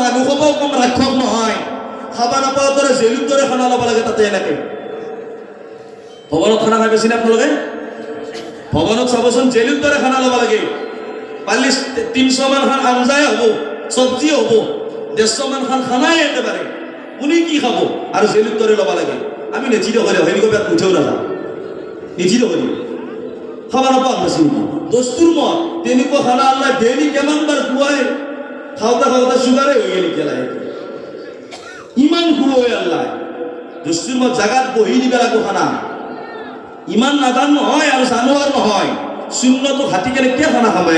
মানুহ হবাও কম ৰাক্ষস নহয় খাবা নাপাওঁ দৰে জেলুৰ দৰে খানা ল'ব লাগে তাতে এনেকে ভৱনত খানা খাই পাইছেনে আপোনালোকে ভৱনত চাবচোন জেলুৰ দৰে খানা ল'ব লাগে পালি 300 মান খান আঞ্জাই হ'ব চব্জি হ'ব 150 মান খান খানাই একেবাৰে কোনে কি খাব আৰু জেলুৰ দৰে ল'ব লাগে আমি নেচিদ কৰি হয়নিকো পেট মুঠেও নাযাওঁ নেচিদ কৰি খাবা নাপাওঁ বেছি দস্তুৰ মত তেনেকুৱা খানা আল্লাহ ডেইলি কিমানবাৰ খুৱাই খাওঁতে খাওঁতে চুগাৰে হৈ গেল এতিয়া লাহে ইমান খুৱাই আল্লাহ দস্তুৰ মত জাগাত বহি দিব লাগিব খানা ইমান নাজান নহয় আৰু জানোৱাৰ নহয় সুন্নতক হাতি কেনে কিয় খানা খাবে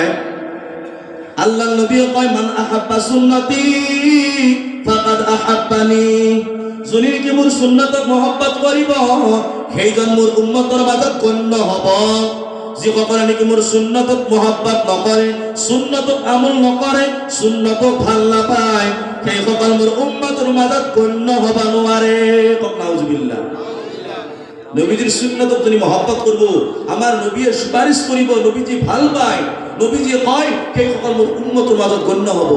আল্লাহ নবীয়ে কয় মান আহাব্বা সুন্নতি ফাকাদ আহাব্বানি যোনে কি মোৰ সুন্নতক মহব্বত কৰিব সেইজন মোৰ উম্মতৰ মাজত গণ্য হ'ব যিসকলে নেকি মোৰ সুন্নতক মহব্বত নকৰে সুন্নতক আমল নকৰে সুন্নতক ভাল নাপায় সেইসকল মোৰ উম্মতৰ মাজত গণ্য হ'ব নোৱাৰে কক নাউজুবিল্লাহ নবীজিৰ সুন্নতক যদি মহব্বত কৰব আমাৰ নবীয়ে সুপাৰিশ কৰিব নবীজি ভাল পায় নবীজি কয় সেই সকল মোৰ উম্মতৰ মাজত গণ্য হ'ব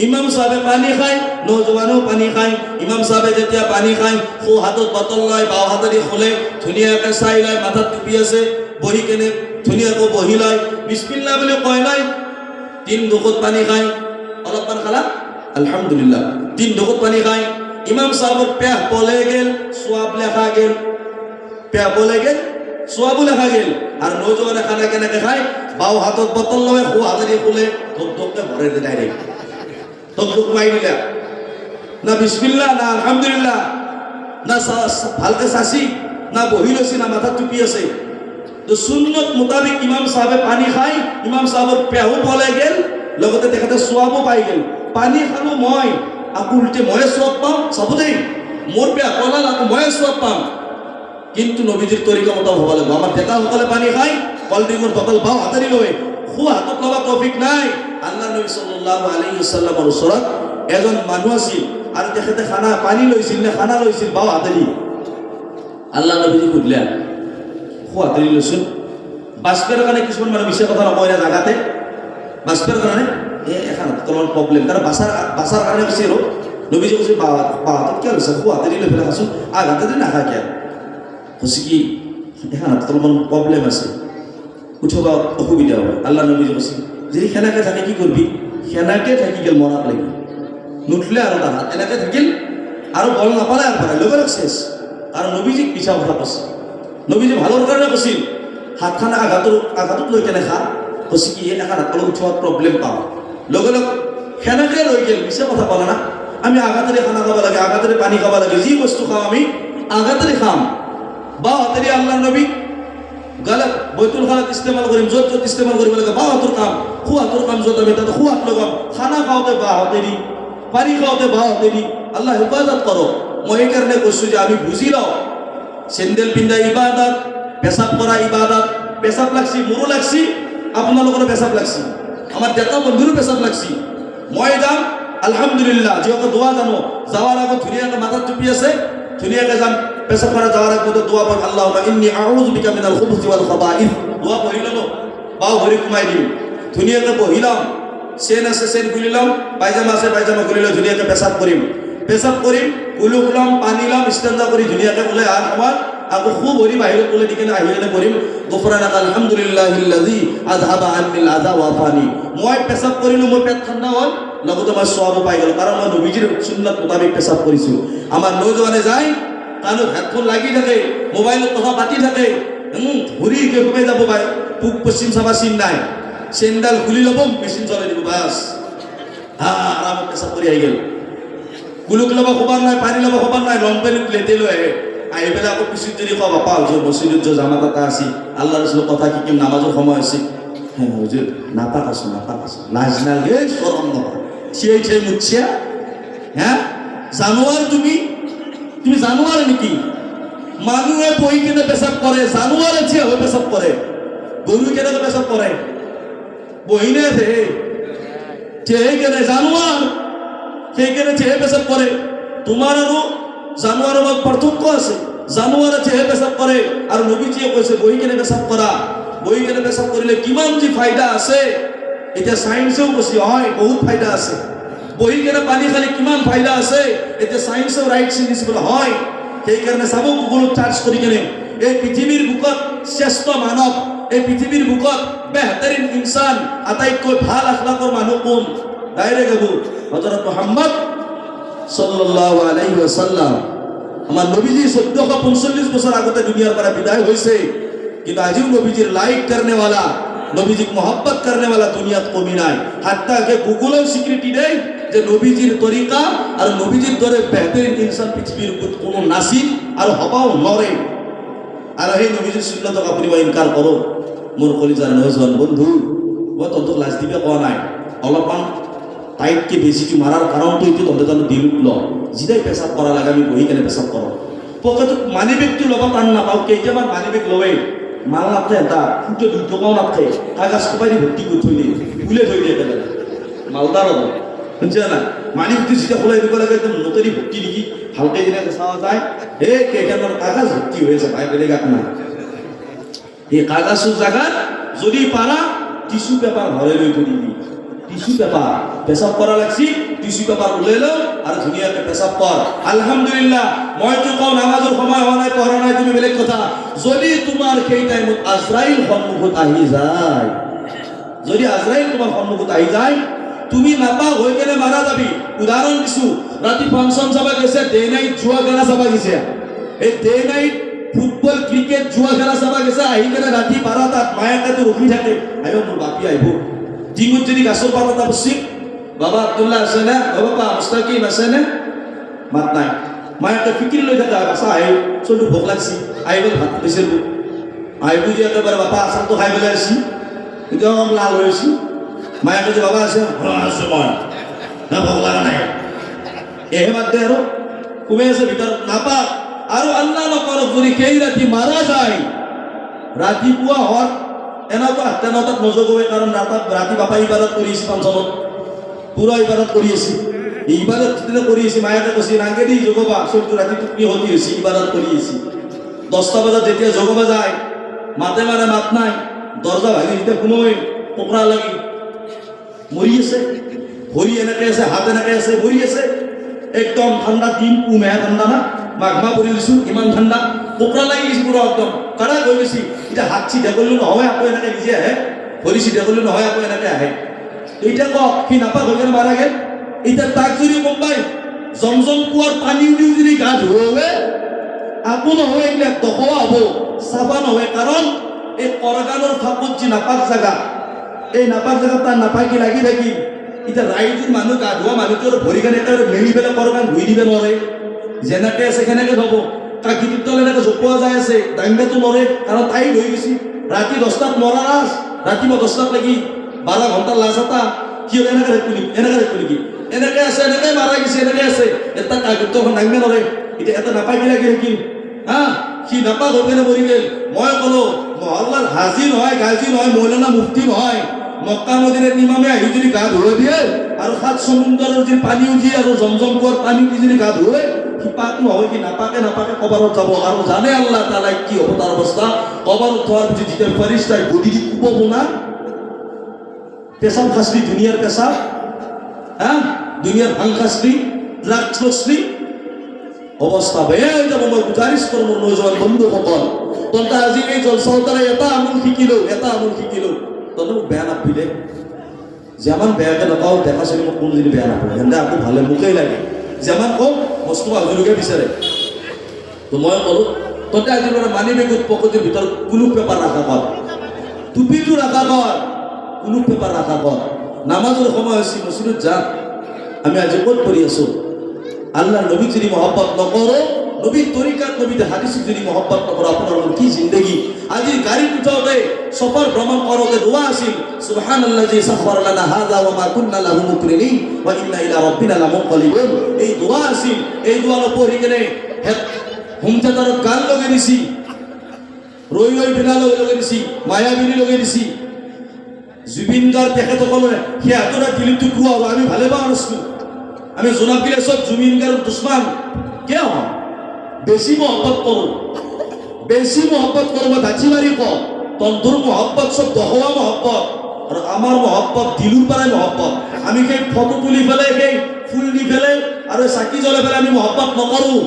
ইমাম সাহেবে পানী খায় নজওয়ানেও পানী খায় ইমাম সাহেবে যেতিয়া পানী খায় সো হাতত বটল লয় বাও হাতেদি খোলে ধুনীয়াকৈ চাই লয় মাথাত টুপি আছে বহি কেনে ধুনীয়াকৈ বহি লয় বিসমিল্লাহ বুলি কয় নাই 3 ঢোকত পানী খায় অলপমান খালা আলহামদুলিল্লাহ 3 ঢোকত পানী খায় ইমাম সাহেবৰ পেহ পলে গেল সোৱাব লেখা গেল পেয়া বলে গেল সোয়াবু লেখা গেল আর নজওয়ানে খানা কেনাকে খায় বাও হাতত বোতল লয় খো হাতেদি খুলে ধপ ধপকে ভরে দে ডাইরেক্ট ধপ ধপ মাই দিলা না বিসমিল্লাহ না আলহামদুলিল্লাহ না ভালকে চাচি না বহি লৈছি না মাথা টুপি আছে তো সুন্নত মোতাবিক ইমাম সাহেবে পানী খাই ইমাম সাহেবৰ পেহু বলে গেল লগতে তেখেতে সোৱাবো পাই গেল পানী খালো মই আকৌ উল্টে ময়ে সোৱাব পাম চাব দেই মোৰ পেয়া পলাল আকৌ ময়ে সোৱাব পাম কিন্তু নবীজির তরিকা মতো হওয়া লাগবে আমার দেখা সকলে পানি খাই কলড্রিঙ্কর বোতল বাও হাতে লয় খু হাতত লবা তৌফিক নাই আল্লাহ নবী সাল্লাল্লাহু আলাইহি ওয়াসাল্লামৰ ওচৰত এজন মানুহ আছিল আৰু তেখেতে খানা পানী লৈছিল নে খানা লৈছিল বাও হাতে দি আল্লাহ নবীজি কইলা খু হাতে লৈছিল বাস্পের কাৰণে কিছুমান মানুহ মিছা কথা নকয় না জাগাতে বাস্পেৰ কাৰণে এখন তোমাৰ প্ৰবলেম কাৰণ বাসাৰ কাৰণে কৈছে আৰু নবীজি কৈছে বা হাতত কি লৈছে খু হাতে লৈ ফেলে খাচোন আঘাতে দি নাখা কিয় হচ্ছে কি এখানে তোমার প্রবলেম আছে উঠবা অসুবিধা হয় আল্লাহ নবী কৈছে যদি সেনাকে থাকে কি করবি সেনাকে থাকি গেল মরাত লাগি নুঠলে আর তার হাত এনেকে থাকিল আর বল নাপালে আর পারে লগে লগ শেষ আর নবীজিক পিছা কথা কৈছে নবীজি ভালোর কারণে কৈছিল হাতখানা আঘাতত লৈ কেনে খা কৈছে কি এখন হাতলৈ উঠোৱা প্রবলেম পাওঁ লগে লগ সেনাকে লৈ গেল পিছা কথা পালে না আমি আঘাতেৰে খানা খাব লাগে আঘাতেৰে পানী খাব লাগে যি বস্তু খাওঁ আমি আঘাতেৰে খাম বাও হাতেরি আল্লাহ নবী গলত বৈতুল খালাত ইস্তেমাল করিম যত যত ইস্তেমাল করিব লাগে বাও হাতর কাম খু হাতর কাম যত আমি তাতে খু হাত লগাম খানা খাওতে বা হাতেরি পানি খাওতে বা হাতেরি আল্লাহ হেফাজত করো মই এই কারণে কৈছো যে আমি বুঝি লও সেন্ডেল পিন্ধা ইবাদত পেশাব করা ইবাদত পেশাব লাগছি মোৰো লাগছি আপোনালোকৰ পেশাব লাগছি আমাৰ ডেকা বন্ধুৰো পেশাব লাগছি মই যাম আলহামদুলিল্লাহ যিসকল দোয়া জানো যাওয়ার আগত ধুনীয়াকৈ মাথাত টুপি আছে ধুনীয়াকৈ যাম পেশাব করা যাওয়ার আগে তো দোয়া পড় আল্লাহুম্মা ইন্নী আউযু বিকা মিনাল খুবুসি ওয়াল খাবাইস দোয়া পড়িলাম বাও ভরি কুমাই দিম ধুনীয়াকৈ বহিলাম সেন আছে সেন খুলিলাম পায়জামা আছে পায়জামা খুলিলাম ধুনীয়াকৈ পেশাব কৰিম কুলু কুলাম পানী লাম ইস্তেঞ্জা কৰি ধুনীয়াকৈ ওলাই আৰ আমাৰ আকৌ খুব ভৰি বাহিৰত ওলাই দিকেনে আহি কেনে পঢ়িম গুফৰানাকা আলহামদুলিল্লাহিল্লাযী আযহাবা আন্নিল আযা ওয়া ফানি মই পেশাব কৰিলো মোৰ পেট ঠাণ্ডা হ'ল লগতে মই সওয়াব পাই গেল কাৰণ মই নবীজিৰ সুন্নাত মোতাবিক পেশাব কৰিছো আমাৰ নজওয়ানে যায় কানত হেডফোন লাগি থাকে মোবাইলত কথা পাতি থাকে ঘুরি কে ঘুমে যাব ভাই পূব পশ্চিম চাবা চিন নাই সেন্ডাল খুলি ল'ব মেচিন চলাই দিব বাস আরাম পেশাব কৰি আহি গেল কুলুক ল'ব খবৰ নাই পানী ল'ব খবৰ নাই লং পেণ্ট লেতে লৈ আহি পেলাই আকৌ পিছত যদি কওঁ বাপা হুজুৰ মছজিদত যে জামাত এটা আছিল আল্লাহ ৰসুলৰ কথা শিকিম নামাজৰ সময় আছে হ্যাঁ হুজুর নাপাক আছো লাজ নালগে শরম নহয় চিয়াই মুচ্ছিয়া হ্যাঁ জানোয়ার তুমি জানোয়ার নাকি মানুহে বহি কেনে পেশাব করে জানোয়ারে যে হয়ে পেশাব করে গরু কেনে পেশাব করে বহি নে কেনে জানোয়ার সেই কেনে চেয়ে পেশাব করে তোমার আৰু জানোয়াৰেৰ মধ্যে পাৰ্থক্য আছে জানোয়াৰে চেয়ে পেশাব কৰে আৰ নবীজিয়ে কৈছে বহি কেনে পেশাব কৰা বহি কেনে পেশাব কৰিলে কিমান যে ফায়দা আছে এটা সায়েন্সেও কৈছে হয় বহুত ফায়দা আছে বহি কেনে পানী খালি কিমান ফাইদা আছে এতিয়া সায়েন্সেও ৰাইট চিনিছে বোলে হয় সেইকাৰণে চাব গুগলত চাৰ্চ কৰি কেনে এই পৃথিৱীৰ বুকত শ্ৰেষ্ঠ মানৱ এই পৃথিৱীৰ বুকত বেহতৰিন ইনসান আটাইতকৈ ভাল আখলাকৰ মানুহ কোন ডাইৰেক্ট আবু হযৰত মুহাম্মদ সাল্লাল্লাহু আলাইহি ওয়াসাল্লাম আমাৰ নবীজি 1445 বছৰ আগতে দুনিয়াৰ পৰা বিদায় হয়েছে কিন্তু আজিও নবীজির লাইক करने वाला নবীজি मोहब्बत करने वाला দুনিয়াত কমি নাই হাত্তা কে গুগলও স্বীকৃতি দেয় যে নবীজির তরিকা আর নবীজির দরে বেহতরিন ইনসান পৃথিবীর কোনো নাসিব আর হবাও নরে আর এই নবীজির সুন্নাতক আপুনি ইনকার করো মোর কলিজার নজওয়ান বন্ধু ও তত লাজ দিবে কোৱা নাই অলপমান টাইটকে বেশিকে মারার কারণটো এইটো তন্তে দিল ল যিদাই পেশাব করা লাগে আমি বহি কেনে পেশাব করো পকেটত মানি বেগটো ল'ব টান নাপাওঁ কেইটামান মানি বেগ লৱে মাল নাথে এটা ফুটে 2 টকাও নাথে কাগজ কপাই ভৰ্তি কৰি থৈ দিয়ে ফুলে থৈ দিয়ে একেবাৰে মালদাৰ শুনছে না মানি বেগটো যেতিয়া খোলাই দিব লাগে একদম নতৰি ভৰ্তি নেকি ভালকে যেনে চাওয়া যায় কেইটামান কাগজ ভৰ্তি হয়েছে ভাই বেলেগ আপনাৰ এই কাগজৰ জায়গাত যদি পারা টিস্যু পেপার ভরে লৈ থৈ দিবি টিস্যু পেপার পেশাব করা লাগছি টিস্যু পেপার উলাই লো আর ধুনিয়াকে পেশাব কর আলহামদুলিল্লাহ মই তো কও নামাজের সময় হয় নাই পড়া নাই তুমি বেলেগ কথা যদি তোমার সেই টাইমত আজরাইল সন্মুখত আহি যায় যদি আজরাইল তোমার সন্মুখত আহি যায় তুমি নাপা হৈ কেনে মারা যাবি উদাহরণ দিছো রাতি ফাংশন চাবা গেছে ডে নাইট জুয়া খেলা চাবা গেছে এই ডে নাইট ফুটবল ক্রিকেট জুয়া খেলা চাবা গেছে আহি কেনে রাতি 12টাত মায়াকে তো রখি থাকে আইও মোর বাপি আইব টিঙত যদি গাছৰ পাত এটা বসি বাবা আব্দুল্লাহ আছে না বাবা মুস্তাকিম আছে না মাত নাই মায়াকে ফিকির লৈ থাকে বাসা আহি চলটো ভোক লাগছি আহি গল ভাত দিছিল আহি বুঝি একেবাৰে বাবা আসামটো খাই পেলাই আসি একদম লাল হৈ আছি মায়াকে যে বাবা আছে আছে মই না ভোক লাগা নাই এহে মাত দে আৰু কুমে আছে ভিতৰত নাপা আৰু আল্লাহ নকৰক যদি সেই ৰাতি মাৰা যায় ৰাতিপুৱা হত এনা তো 8-9টাত নজগবে কারণ রাতি বাপা ইবাদত করিয়েছি পাঁচজনত পুরো ইবাদত করিয়েছি ইবাদত যেটা করিয়েছি মায়াকে কছি নাগে দি জগবা সব রাতি টুকনি হতি হয়েছি ইবাদত করিয়েছি 10টা বাজাত যেতিয়া জগবা যায় মাতে মানে মাত নাই দরজা ভাঙি দিতে কোনোই কোকরা লাগি মরি আছে ভরি এনেকে আছে হাত এনেকে আছে মরি আছে একদম ঠান্ডা দিন কুমে ঠান্ডা না মাঘমা পৰি দিছো ইমান ঠান্ডা কোকরা লাগি গেছি পুরো একদম কারা গৈ গেছি এটা হাত চিধা করলো নহয় আকৌ এনেকে নিজে আহে ভৰি চিধা করলো নহয় আকৌ এনেকে আহে এইটা কক কি নাপা হৈ কেনে মারা গেল এটা তাক যদি কোনবাই জমজম কুয়ার পানী উঠি যদি গা ধুৱে আকৌ নহয় এইবিলাক দখৱা হ'ব চাবা নহয় কাৰণ এই কৰগানৰ ফাকুত যি নাপাক জাগা এই নাপাক জাগা তাৰ নাপাকি লাগি থাকি এটা ৰাইজৰ মানুহ গা ধোৱা মানুহটোৰ ভৰি কেনে মেলি পেলাই কৰগান ধুই দিব নোৱাৰে যেনেকে আছে সেনেকে থব কাকিটিৰ তলে এনেকে জপোৱা যায় আছে দাঙ্গাটো নৰে কাৰণ তাই লৈ গৈছি ৰাতি 10টাত মৰা লাছ ৰাতিপুৱা 10টাত লাগি 12 ঘণ্টা লাছ এটা কি এনেকে নেকি এনেকে আছে এনেকে মাৰা গৈছে এনেকে আছে এটা কাকিটো দাঙ্গা নৰে এতিয়া এটা নাপাকি লাগি থাকিল হা সি নাপাক হৈ কেনে মৰি গেল মই কলো মহল্লাৰ হাজি নহয় গাজি নহয় মৌলানা মুফতি নহয় মক্কা মদিনাৰ ইমামে আহি যদি গা ধুৱাই দিয়ে আৰু সাত সমুদ্ৰৰ যদি পানী উঠি আৰু জমজম কুৱাৰ পানী উঠি যদি গা ধুৱাই কি পাক নহয় কি নাপাকে কবৰত যাব আৰু জানে আল্লাহ তাআলা কি হ'ব তাৰ অৱস্থা কবৰত থোৱাৰ পিছত যেতিয়া ফেৰিস্তাই গদি দি কুবব না পেছাব খাসলি দুনিয়াৰ পেছাব হ্যাঁ দুনিয়াৰ ভাং খাসলি ড্ৰাগস খাসলি অবস্থা বেয়া হৈ যাব মই গুজাৰিশ কৰোঁ মোৰ নজওয়ান বন্ধুসকল তন্তা আজি এই জলসাও তারা এটা আমল শিকিলো তন্তে মোক বেয়া নাপাইলে যেমন বেয়াকে নাপাওঁ দেখা চলি মোক কোনো যদি বেয়া নাপায় সেনে আকৌ ভালে মোকেই লাগে যেমন কওঁ বস্তু আজুলকে বিচাৰে তো মই ক'লো তন্তে আজি মানি বেগত পকেটৰ ভিতৰত কুলুক পেপাৰ ৰাখা কৰ টুপিটো ৰাখা কৰ কুলুক পেপাৰ ৰাখা কৰ নামাজৰ সময় হৈছে মছজিদত যা আমি আজি ক'ত পঢ়ি আছো আল্লাহ নবী যদি মহব্বত নকৰো নবীৰ তৰিকাত নবীতে হাদিসে যদি মহব্বত নকৰো আপোনাৰ কি জিন্দগি আজি গাড়ীত উঠাওতে সফৰ ভ্ৰমণ কৰোতে দোয়া আছিল সুবহানাল্লাযী সাখখারা লানা হাযা ওয়া মা কুন্না লাহু মুকরিনিন ওয়া ইন্না ইলা রাব্বিনা লামুনকালিবুন এই দোয়া আছিল এই দোয়া পঢ়ি কেনে হুমজাদারত গান লগাই দিছি ৰৈ বিনাল লগাই দিছি মায়াবিনী লগাই দিছি জুবিন গাৰ্গ তেখেতসকলে সেই হাতৰা দিলিটো কোৱা আমি ভালে পাওঁ আছো আমি জনাব গিলে সব জুবিন গাৰ্গৰ দুশ্মন কিয় বেশি मोहब्बत करो मैं धाची मारी को तंदुर मोहब्बत सब दहवा मोहब्बत আর আমার মহব্বত দিলুর পারায় মহব্বত। আমি সেই ফটো তুলি ফেলে সেই ফুল দি ফেলে আর চাকি জ্বলে ফেলে আমি মহব্বত নকৰোঁ।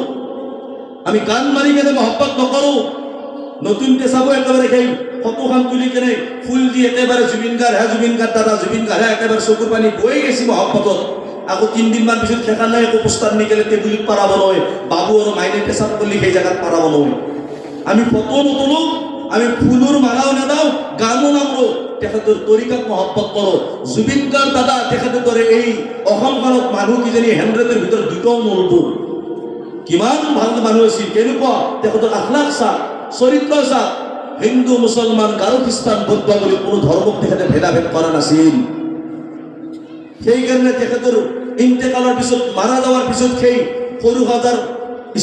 আমি গান মাৰি কেনে মহব্বত নকৰোঁ। নতুনকে চাব একেবাৰে সেই ফটোখন তুলি কেনে ফুল দি একেবাৰে জুবিন গাৰ্গ হে জুবিন গাৰ্গ দাদা জুবিন গাৰ্গ একেবাৰে চকুৰ পানী বৈ গেছি মহব্বতত। আকৌ 3 দিনমান পিছত খেকাৰ নাই একো পোষ্টাৰ নিকেলে টেবুলত পাৰাব নহয়, বাবু আৰু মাইনে পেচাব কৰিলে সেই জেগাত পাৰাব নহয়। আমি ফটো নতুলোঁ, আমি ফুলৰ মালাও নেদাওঁ, গানো নামৰো, তেখেতৰ তৰিকাত মহব্বত কৰোঁ। জুবিন গাৰ্গ দাদা তেখেতৰ দৰে এই অসমখনত মানুহ কিজানি 100ৰ ভিতৰত 2টাও নলব। কিমান ভাল মানুহ আছিল, কেনেকুৱা তেখেতৰ আখলাক চাওক, চৰিত্ৰ চাওক। হিন্দু মুছলমান গাৰো খ্ৰীষ্টান বৌদ্ধ বুলি কোনো ধৰ্মক তেখেতে ভেদাভেদ কৰা নাছিল। সেইকাৰণে তেখেতৰ ইন্তেকালৰ পিছত মাৰা যাৱাৰ পিছত সেই সৰু সজাৰ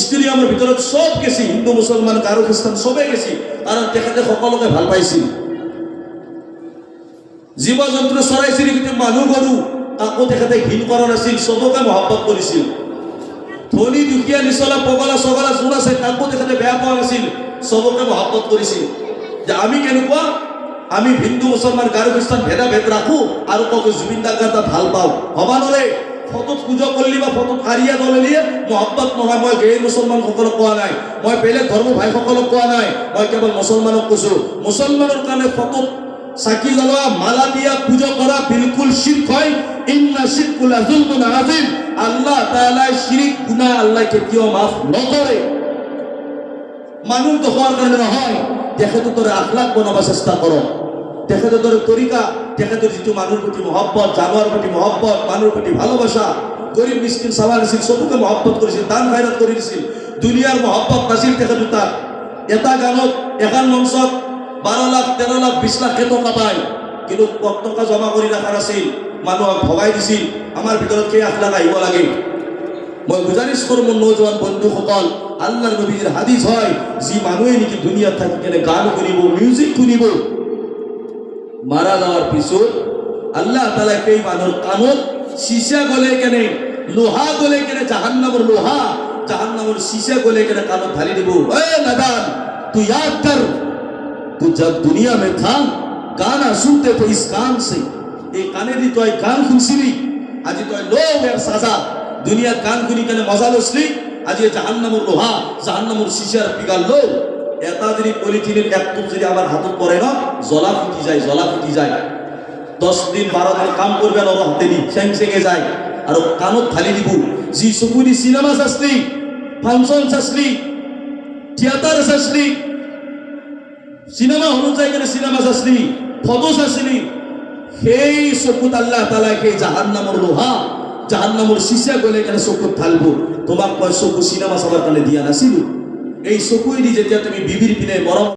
ষ্টেডিয়ামৰ ভিতৰত চব গেছি, হিন্দু মুছলমান গাৰো খ্ৰীষ্টান চবেই গেছি, কাৰণ তেখেতে সকলোকে ভাল পাইছিল। জীৱ জন্তু চৰাই চিৰিকটি মানুহ গৰু কাকো তেখেতে ঘিণ কৰা নাছিল, চবকে মহব্বত কৰিছিল। ধনী দুখীয়া নিচলা পগলা চগলা যোন আছে কাকো তেখেতে বেয়া পোৱা নাছিল, চবকে মহব্বত কৰিছিল। যে আমি কেনেকুৱা, আমি হিন্দু মুছলমান গাৰো খ্ৰীষ্টান ভেদাভেদ ৰাখোঁ আৰু কওঁ জুবিন দাক ভাল পাওঁ, হবা নৰে। ফটোত পূজা কৰিলি বা ফটোত কাৰিয়া দলিলে মহব্বত নহয়। মই গেৰ মুছলমানসকলক কোৱা নাই, মই বেলেগ ধৰ্ম ভাইসকলক কোৱা নাই, মই কেৱল মুছলমানক কৈছোঁ। মুছলমানৰ কাৰণে ফটোত চাকি জ্বলোৱা মালা দিয়া পূজা কৰা বিলকুল শিৰক হয়। ইন্না শিৰকা লাযুলমুন আযীম। আল্লাহ তাআলাই শিৰক গুনাহ আল্লাহ কেতিয়াও মাফ নকৰে। মানুহ দখোৱাৰ কাৰণে নহয়, তেখেতৰ দৰে আখলাক বনাব চেষ্টা কৰক, তেখেতৰ দৰে তৰিকা, তেখেতৰ যিটো মানুহৰ প্ৰতি মহব্বত, জানোৱাৰ প্ৰতি মহব্বত, মানুহৰ প্ৰতি ভালোবাসা, গৰীব মিস্কিন চাবা নাছিল, চবকে মহব্বত কৰিছিল, দান খাইৰাত কৰি দিছিল। দুনিয়াৰ মহব্বত নাছিল তেখেতৰ তাত। এটা গানত এখন মঞ্চত 12 লাখ 13 লাখ 20 লাখ টকা পায়, কিন্তু টকা জমা কৰি ৰখা নাছিল, মানুহক ভগাই দিছিল। আমাৰ ভিতৰত সেই আখলাক আহিব লাগে। মই গুজাৰিছ কৰোঁ মোৰ নৌজোৱান বন্ধুসকল, আল্লাহৰ নবীৰ হাদিছ হয়, যি মানুহে নেকি দুনিয়াত থাকি কেনে গান শুনিব, মিউজিক শুনিব, মারা যাওয়ার পিছত আল্লাহ তাআলা সেই মানুহৰ কাণত চিচা গলে কেনে, লোহা গলে কেনে, জাহান্নামৰ লোহা, জাহান্নামৰ চিচা গলে কেনে কাণত ঢালি দিব। এ নাদান, तू याद कर, तू जब दुनिया में था गाना सुनते थे इस कान से। এই কানে দি তই গান শুনছিলি, আজি তই লো এর সাজা। দুনিয়ার গান শুনি কেনে মজা লছলি, আজি জাহান্নামৰ লোহা, জাহান্নামৰ চিচাৰ পিগাল লো। এটা যদি পলিথিনের এক টুক যদি আমার হাতত পড়ে না, জ্বলা ফুটি যায়, জ্বলা ফুটি যায়। 10 দিন 12 দিন কাম করবে আর হাতে দি সেং সেঙে যায়। আর কানত ঢালি দিব। যি চকুদি সিনেমা চাসলি, ফাংশন চাসলি, থিয়েটার চাসলি, সিনেমা হলত যাই কেনে সিনেমা চাসলি, ফটো চাসলি, সেই চকুত আল্লাহ তাআলা সেই জাহান্নামৰ লোহা, জাহান্নামৰ চিচা গলে কেনে চকুত ঢালব। তোমাক মই চকু সিনেমা চাবাৰ কাৰণে দিয়া নাছিলো। এই চকুৱেদি যেতিয়া তুমি বিবিৰ পিনে মৰম